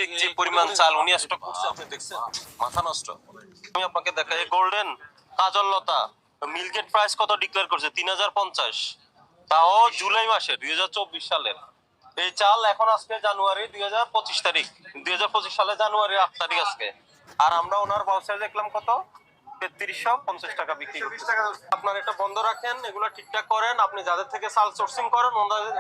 সাংঘাতিক যে পরিমাণ চাল উনি স্টক করছে আপনি দেখছেন, মাথা নষ্ট। আমি আপনাকে দেখাই গোল্ডেন কাজল লতা মিল্কেট প্রাইস কত ডিক্লেয়ার করছে 3050, তাও জুলাই মাসে 2024 সালের। এই চাল এখন আজকে জানুয়ারি 2025 তারিখ, 2025 সালে জানুয়ারি 8 তারিখ আজকে। আর আমরা ওনার ব্যবসায় দেখলাম কত 3350 টাকা বিক্রি করতেছে। আপনার এটা বন্ধ রাখেন, এগুলো ঠিকঠাক করেন, আপনি যাদের থেকে চাল সোর্সিং করেন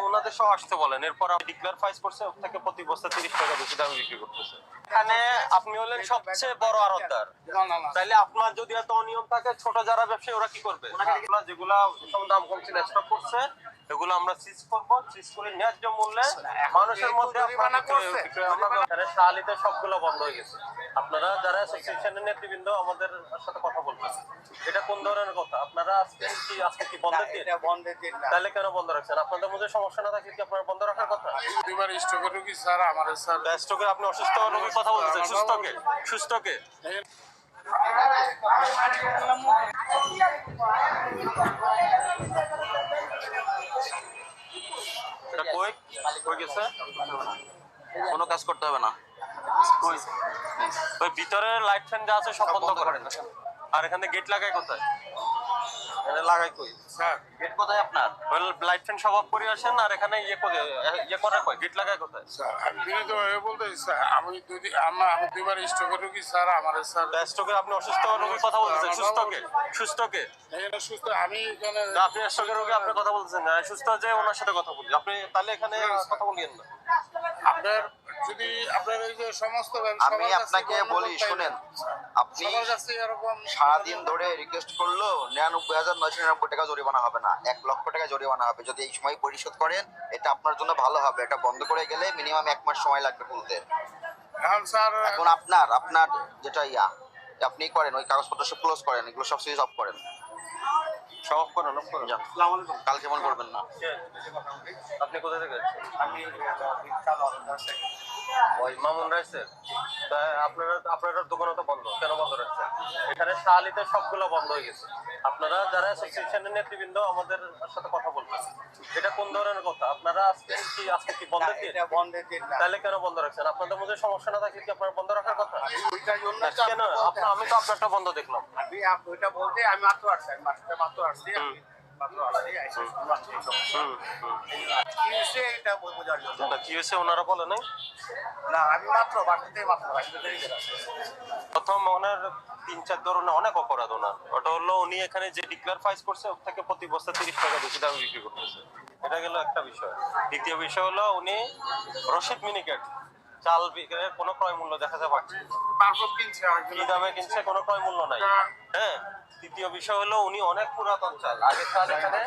ওনাদের সহ আসতে বলেন। এরপর আপনি ডিক্লেয়ার প্রাইস করছে ওর থেকে প্রতি বস্তা 30 টাকা বেশি দামে বিক্রি করতেছে। এখানে আপনি হলেন সবচেয়ে বড় আড়তদার, তাইলে আপনার যদি এত অনিয়ম থাকে ছোট যারা ব্যবসায়ী ওরা কি করবে? যেগুলা দাম কমছে স্টক করছে এগুলো আমরা সিজ করব, সিজ করে ন্যায্য মূল্যে মানুষের মধ্যে শাহালিতে সবগুলো বন্ধ হয়ে গেছে। আপনারা যারা অ্যাসোসিয়েশনের নেতৃবৃন্দ আমাদের সাথে কথা বলবেন, এটা কোন ধরনের কথা? আপনারা আজকে কি বন্ধের দিন? তাহলে কেন বন্ধ রাখছেন? আপনাদের মধ্যে সমস্যা না থাকলে কি আপনারা বন্ধ রাখার কথা? দুইবার স্টকের রোগী স্যার আমার স্যার স্টকে আপনি অসুস্থ রোগীর কথা বলছেন, সুস্থকে কই গেছে? কোনো কাজ করতে হবে না। ওই ভিতরে লাইট ফ্যান যা আছে সব বন্ধ করেন। আর এখানে গেট লাগায় কোথায়? এখানে লাগাই কই? স্যার গেট কোথায় আপনার? ওই লাইট ফ্যান সব অফ করে আসেন। আর এখানে ইয়ে করে কই? গেট লাগায় কোথায়? স্যার আমি বিনীতভাবে বলতে স্যার আমি দুইবার স্টকের রোগী স্যার আমার স্যার স্টকে আপনি অসুস্থ রোগীর কথা বলছেন, সুস্থকে এখানে সুস্থ আমি এখানে আপনি স্টকের রোগী আপনি কথা বলছেন না, সুস্থ যে ওনার সাথে কথা বলি আপনি, তাহলে এখানে কথা বলিয়েন না। আপনার যদি আপনার এই যে সমস্ত আমি আপনাকে বলি শুনেন, আপনি এরকম সারাদিন ধরে রিকোয়েস্ট করলো 99,999 টাকা জরিমানা হবে না, 1 লক্ষ টাকা জরিমানা হবে যদি এই সময় পরিশোধ করেন। এটা আপনার জন্য ভালো হবে। এটা বন্ধ করে গেলে মিনিমাম 1 মাস সময় লাগবে খুলতে। এখন স্যার এখন আপনার যেটা আপনি করেন ওই কাগজপত্র সব ক্লোজ করেন, এগুলো সব সুইচ অফ করেন। সব অফ করেন, অফ করেন। আসসালামু আলাইকুম। কালকে মন করবেন না। আপনি কোথা থেকে? আমি ওই মামুন রাইসের। আপনারা দোকানও তো বন্ধ, কেন বন্ধ রাখছেন? এখানে শাহালিতে সবগুলো বন্ধ হয়ে গেছে। আপনারা যারা অ্যাসোসিয়েশনের নেতৃবৃন্দ আমাদের সাথে কথা বলবেন, এটা কোন ধরনের কথা? আপনারা আজকে কি বন্ধের দিন? বন্ধের দিন না, তাহলে কেন বন্ধ রাখছেন? আপনাদের মধ্যে সমস্যা না থাকলে কি আপনারা বন্ধ রাখার কথা? ওইটার জন্য কেন? আমি তো আপনারটা বন্ধ দেখলাম। আমি ওইটা বলতে আমি মাত্র আসছি, আমি মাত্র আসছি এটা বোঝার জন্য। কি হয়েছে ওনারা বলে নাই? না আমি মাত্র বাসাতে প্রথম ওনার 3-4 ধরনের অনেক অপরাধ ওনার। ওটা হলো উনি এখানে যে ডিক্লেয়ার প্রাইস করছে ওর থেকে প্রতি বস্তা 30 টাকা বেশি দামে বিক্রি করতেছে। এটা গেল একটা বিষয়। দ্বিতীয় বিষয় হলো উনি রশিদ মিনিকেট চাল বিক্রির কোনো ক্রয় মূল্য দেখাতে পারছে, বারকোড কিনছে আর কি দামে কিনছে কোনো ক্রয় মূল্য নাই। হ্যাঁ, তৃতীয় বিষয় হলো উনি অনেক পুরাতন চাল, আগের চাল এখানে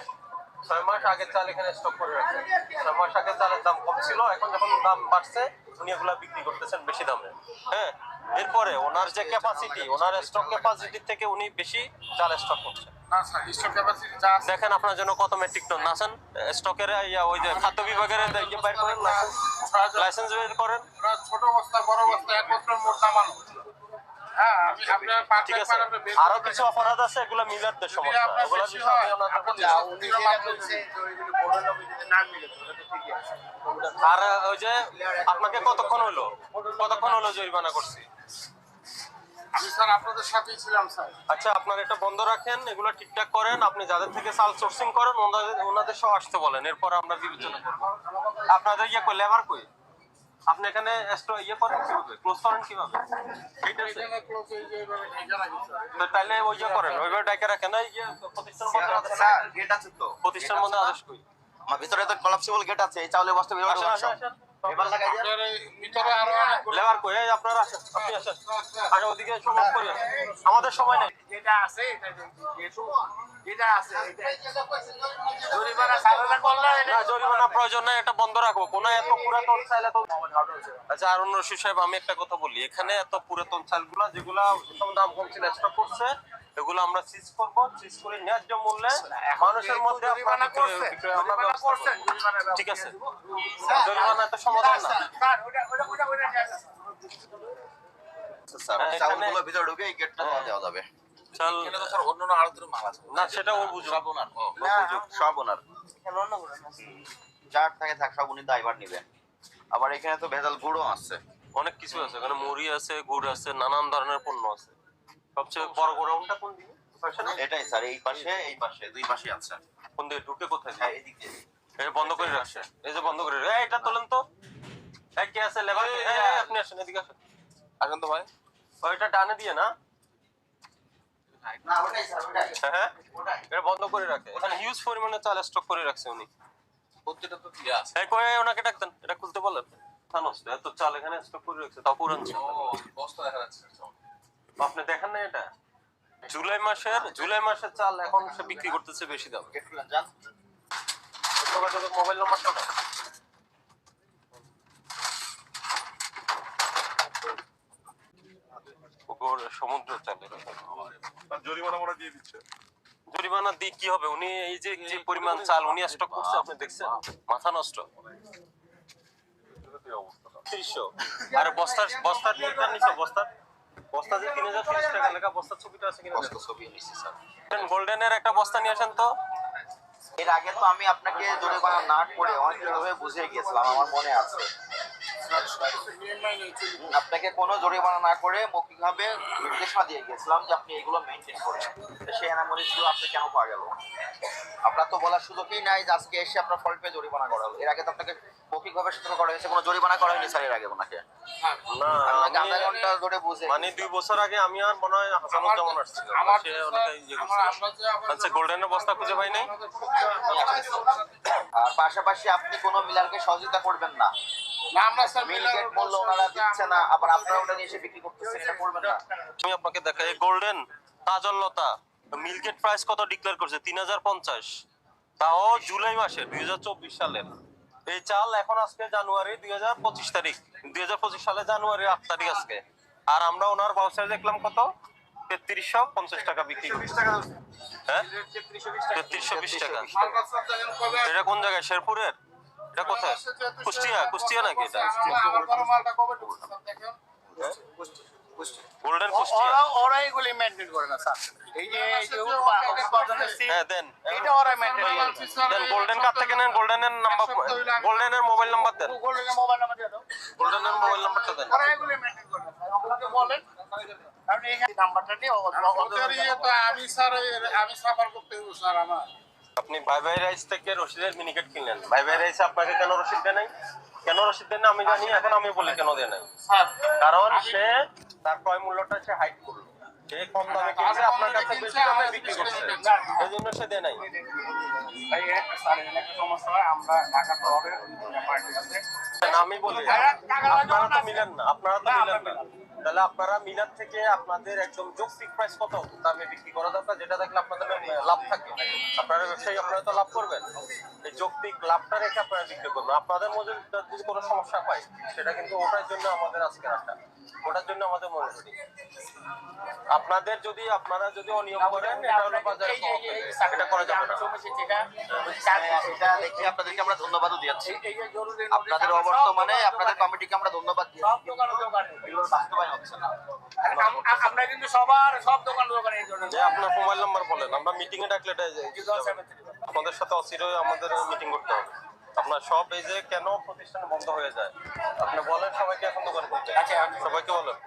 6 মাস আগের চাল এখানে স্টক করে রাখছেন। 6 মাস আগের চালের দাম কম ছিল, এখন যখন দাম বাড়ছে উনি এগুলা বিক্রি করতেছেন বেশি দামে। হ্যাঁ, এরপরে ওনার যে ক্যাপাসিটি, ওনার স্টক ক্যাপাসিটির থেকে উনি বেশি চাল স্টক করছেন। না স্যার স্টক ক্যাপাসিটি যা আছে দেখেন আপনার জন্য কত মেট্রিক টন আছেন স্টকের, ওই যে খাদ্য বিভাগের বাইর করেন, লাইসেন্স বের করেন। ওরা ছোট বস্তা বড় বস্তা একত্র মোট নামানো। হ্যাঁ আমি আপনার ঠিক আছে, আরো কিছু অপরাধ আছে, এগুলো মিলারদের সমস্যা, এগুলো বিষয়ে ওনাদের বলতে উনি যেটা বলছে যে ওইগুলো বোর্ডের লোক যদি না মিলে তো ওটা তো ঠিকই আছে। আর ওই যে আপনাকে কতক্ষণ হলো জরিমানা করছি? আমি স্যার আপনাদের সাথেই ছিলাম স্যার। আচ্ছা, আপনার এটা বন্ধ রাখেন, এগুলো ঠিকঠাক করেন, আপনি যাদের থেকে চাল সোর্সিং করেন ওনাদের সহ আসতে বলেন। এরপর আমরা বিবেচনা করবো। আপনাদের লেবার কই? আপনি এখানে ইয়ে করেন কিভাবে, ক্লোজ করেন কিভাবে? এখানে ক্লোজ এই যে এইভাবে ঢেকে রাখি স্যার। তাইলে ওই করেন, ওইভাবে ডাইকে রাখেন। এই প্রতিষ্ঠান বন্ধ আদেশ, স্যার গেট আছে তো, প্রতিষ্ঠান বন্ধ আদেশ কই? আমার ভিতরে তো কলাপসিবল গেট আছে, এই চাউলের বস্তা বের আসেন, করে আসেন, আসেন। এবার লাগাই দেন। আপনার এই ভিতরে আরো অনেকগুলো লেবার কই? এই আপনারা আসেন, আপনি আসেন। আগে ওদিকে সমাপ করি, আমাদের সময় নেই। যেটা আছে এটা যেটা আছে জরিমানা সারাটা করলে না, জরিমানা প্রয়োজন নাই, এটা বন্ধ রাখবো। কোন এত পুরাতন চাল এত। আচ্ছা, আরুন রশিদ সাহেব, আমি একটা কথা বলি, এখানে এত পুরাতন চালগুলা যেগুলা দাম কম ছিল স্টক করছে, এগুলো আমরা সিজ করব, সিজ করে ন্যায্য মূল্যে মানুষের মধ্যে জরিমানা করছে, ঠিক আছে, জরিমানা একটা সমাধান না। স্যার ওটা স্যার চাউলগুলো ভিতরে ঢুকে এই গেটটা দেওয়া যাবে। চাল এটা তো স্যার অন্য আরো মাল আছে না, সেটা ওর বুঝুক। সব ওনার, সব ওনার। যার থাকে থাক সব উনি দায়ভার নেবেন। আবার এখানে তো ভেজাল গুঁড়ো আছে। অনেক কিছু আছে এখানে, মুড়ি আছে, গুড় আছে, নানান ধরনের পণ্য আছে। সবচেয়ে বড় গোডাউনটা কোন দিকে? পাশে না? এটাই স্যার, এই পাশে দুই পাশে আছে। কোন দিকে ঢুকে কোথায় হ্যাঁ, যায়? এদিকে। এটা বন্ধ করে রাখছে, এই যে বন্ধ করে এটা তোলেন তো। কে আছে লেবার? আপনি আসেন, এদিকে আসেন। আসেন তো ভাই। ওইটা ডানে দিয়ে না? না, ওটাই স্যার, ওটাই। হ্যাঁ, ওটাই। এটা বন্ধ করে রাখে। এখানে হিউজ পরিমাণে চাল স্টক করে রাখছে উনি। প্রত্যেকটা তো দিয়ে আছে। ওনাকে ডাকতেন, এটা খুলতে বলেন। থানোস এত চাল এখানে স্টক করে রাখছে, তাও পুরান চাল। বস্তা দেখা যাচ্ছে। আপনি দেখেন না এটা? জুলাই মাসের চাল এখন সে বিক্রি করতেছে বেশি দাম। একটু যান। যোগাযোগের মোবাইল নাম্বারটা দাও। পুকুর সমুদ্র চালের জরিমানা মনে দিয়ে দিচ্ছে। জরিমানা দিয়ে কি হবে? উনি এই যে যে পরিমাণ চাল উনি স্টক করছে আপনি দেখছেন? মাথা নষ্ট। 300 আর বস্তার লিটার নিচে বস্তা যে 3030 টাকা লেখা বস্তার ছবিটা আছে কিনা? বস্তা ছবি নিছি স্যার। গোল্ডেনের একটা বস্তা নিয়ে আসেন তো। এর আগে তো আমি আপনাকে জরিমানা না করে অনেকভাবে বুঝিয়ে গিয়েছিলাম, আমার মনে আছে। নিয়ম মাইনে চলি। আপনাকে কোনো জরিমানা না করে মৌখিকভাবে নির্দেশনা দিয়ে গেছিলাম যে আপনি এগুলো মেনটেন করেন। তো সেই এনামরিগুলো আপনি কেন পাওয়া গেল? আপনার তো বলার সুযোগই নাই যে আজকে এসে আপনার ফল্ট পেয়ে জরিমানা করা হলো। এর আগে তো আপনাকে মৌখিকভাবে সতর্ক করা হয়েছে, কোনো জরিমানা করা হয়নি স্যার এর আগে ওনাকে। না, আপনাকে আমি আধা ঘন্টা ধরে বুঝে মানে 2 বছর আগে আমি আর মনে হয় হাসানুজ্জামান আসছিল, আমার সে অনেক ইয়ে করছিল। আচ্ছা, গোল্ডেনের বস্তা খুঁজে পাই নাই। আর পাশাপাশি আপনি কোনো মিলারকে সহযোগিতা করবেন না। না, আমরা স্যার মিলগেট বললো ওনারা দিচ্ছে না, আবার আপনারা ওটা নিয়ে এসে বিক্রি করতেছেন, এটা করবেন না। আমি আপনাকে দেখাই গোল্ডেন কাজল লতা মিল্কেট প্রাইস কত ডিক্লেয়ার করছে? 3050, তাও জুলাই মাসে 2024 সালের। এই চাল এখন আজকে জানুয়ারি 2025 তারিখ, 2025 সালে জানুয়ারি 8 তারিখ আজকে। আর আমরা ওনার ব্যবসায় দেখলাম কত? 3350 টাকা বিক্রি করছে। হ্যাঁ, 3320 টাকা। এটা কোন জায়গায়? শেরপুরের? এটা কোথায়? কুষ্টিয়া নাকি এটা? মালটা কবে ঢুকছে দেখেন। গোল্ডেন কুষ্টিয়া। ওরা এগুলি মেনটেন করে না স্যার। এই যে উৎপাদনের সিল, হ্যাঁ দেন। এটা ওরা মেনটেন করে। দেন গোল্ডেন কার থেকে নেন? গোল্ডেনের নাম্বার, গোল্ডেনের মোবাইল নাম্বার দেন। গোল্ডেনের মোবাইল নাম্বার দিয়ে দাও। গোল্ডেনের মোবাইল নাম্বারটা দেন। ওরা এগুলি মেনটেন করে না স্যার। আমাকে বলেন, কারণ এই নাম্বারটা নিয়ে ওদের ইয়ে তো আমি স্যার আমি সাফার করতে হইব স্যার আমার। আপনি ভাই ভাই রাইস থেকে রশিদের মিনিকেট কিনলেন, ভাই ভাই রাইস আপনাকে কেন রসিদ দেয় নাই? কেন রসিদ দেন না আমি জানি, এখন আমি বলি কেন দেয় নাই। স্যার কারণ সে তার ক্রয় মূল্যটা সে হাইড করলো, সে কম দামে কিনছে, আপনার কাছে বেশি দামে বিক্রি করছে, এই জন্য সে দেয় নাই। ভাই স্যার এখানে একটা সমস্যা হয়, আমরা ঢাকা শহরে পার্টি আছে। আমি বলি আপনারা তো মিলেন না, তাহলে আপনারা মিলার থেকে আপনাদের একদম যৌক্তিক প্রাইস কত দামে বিক্রি করা দরকার, যেটা দেখলে আপনাদের লাভ থাকে। আপনারা ব্যবসায়ী, আপনারা তো লাভ করবেন, এই যৌক্তিক লাভটা রেখে আপনারা বিক্রি করবেন। আপনাদের মধ্যে যদি কোনো সমস্যা পাই, সেটা কিন্তু ওটার জন্য আমাদের আজকে রাখা, ওটার জন্য আমাদের মনে করি। আপনারা যদি অনিয়ম করেন, এটা হলো বাজারে এটা করা যাবে না। এটা দেখে আপনাদেরকে আমরা ধন্যবাদও দিচ্ছি। আপনাদের অবর্তমানে আপনাদের কমিটিকে আমরা ধন্যবাদ দিচ্ছি। সব দোকানে এগুলোর বাস্তবায়ন হচ্ছে না। আমরা কিন্তু সব দোকানে এই জন্য যে আপনার মোবাইল নাম্বার বলেন, আমরা মিটিং এ ডাকলে এটা আপনাদের সাথে অচিরই আমাদের মিটিং করতে হবে। আপনার সব এই যে কেন প্রতিষ্ঠান বন্ধ হয়ে যায় আপনি বলেন, সবাইকে এখন দোকান করতে। সবাইকে বলেন।